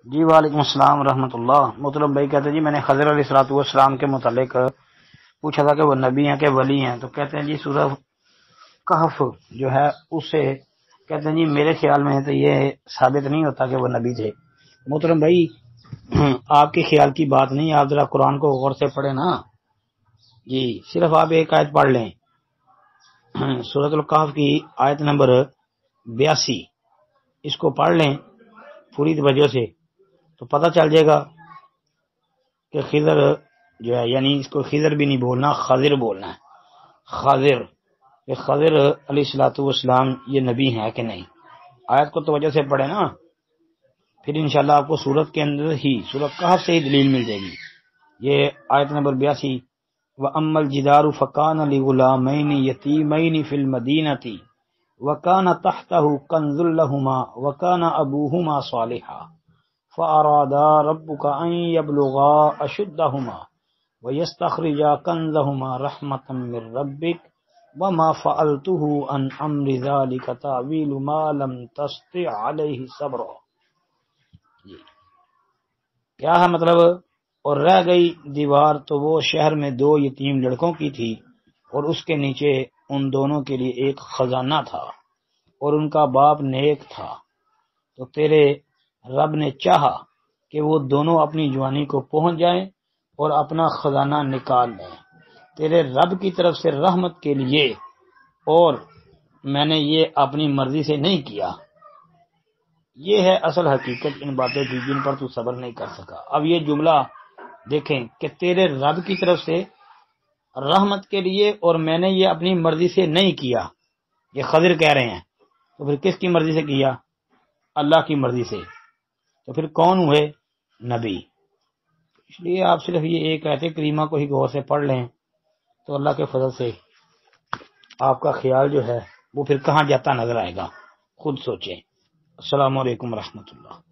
جی وعلیکم السلام ورحمۃ اللہ۔ محترم بھائی کہتے ہیں جی میں نے خضر علیہ الصلوۃ والسلام کے متعلق پوچھا تھا کہ وہ نبی ہیں کہ ولی ہیں، تو کہتے ہیں جی سورہ کہف جو ہے اس سے کہتے ہیں جی میرے خیال میں تو یہ ثابت نہیں ہوتا کہ وہ نبی تھے۔ محترم بھائی آپ کے خیال کی بات نہیں، آپ ذرا قرآن کو غور سے پڑھیں نا جی۔ صرف آپ ایک آیت پڑھ لیں، سورۃ الکہف کی آیت نمبر 82، اس کو پڑھ لیں پوری توجہ سے تو پتہ چل جائے گا کہ خضر جو ہے، یعنی اس کو خضر بھی نہیں بولنا، خضر بولنا ہے، خضر، کہ خضر علیہ الصلوۃ والسلام یہ نبی ہیں کہ نہیں۔ آیت کو توجہ سے پڑھے نا، پھر انشاءاللہ آپ کو سورت کے اندر ہی، سورۃ کہف سے ہی دلیل مل جائے گی۔ یہ آیت نمبر 82، وَأَمَّا الْجِدَارُ فَكَانَ لِغُلَامَيْنِ يَتِيمَيْنِ فِي الْمَدِينَةِ وَكَانَ تَحْتَهُ كَنْزٌ لَهُمَا وَكَانَ أَبُوهُمَا صَالِحًا فَأَرَادَا رَبُّكَ أَن يَبْلُغَا أَشُدَّهُمَا وَيَسْتَخْرِجَا كَنْزَهُمَا رَحْمَةً مِّن رَّبِّكَ وَمَا فَعَلْتُهُ عَنْ أَمْرِ ذَلِكَ تَأْوِيلُ مَا لَمْ تَسْطِع عَلَيْهِ صَبْرًا۔ کیا ہے مطلب؟ اور رہ گئی دیوار تو وہ شہر میں 2 یتیم لڑکوں کی تھی، اور اس کے نیچے ان دونوں کے لیے ایک خزانہ تھا، اور ان کا باپ نیک تھا، تو تیرے رب نے چاہا کہ وہ دونوں اپنی جوانی کو پہنچ جائیں اور اپنا خزانہ نکال لیں تیرے رب کی طرف سے رحمت کے لیے، اور میں نے یہ اپنی مرضی سے نہیں کیا۔ یہ ہے اصل حقیقت ان باتوں کی جن پر تو صبر نہیں کر سکا۔ اب یہ جملہ دیکھیں کہ تیرے رب کی طرف سے رحمت کے لیے، اور میں نے یہ اپنی مرضی سے نہیں کیا، یہ خضر کہہ رہے ہیں، تو پھر کس کی مرضی سے کیا؟ اللہ کی مرضی سے۔ تو پھر کون ہوئے؟ نبی۔ اس لیے آپ صرف یہ ایک آیت کریمہ کو ہی غور سے پڑھ لیں تو اللہ کے فضل سے آپ کا خیال جو ہے وہ پھر کہاں جاتا نظر آئے گا، خود سوچیں۔ السلام علیکم ورحمۃ اللہ۔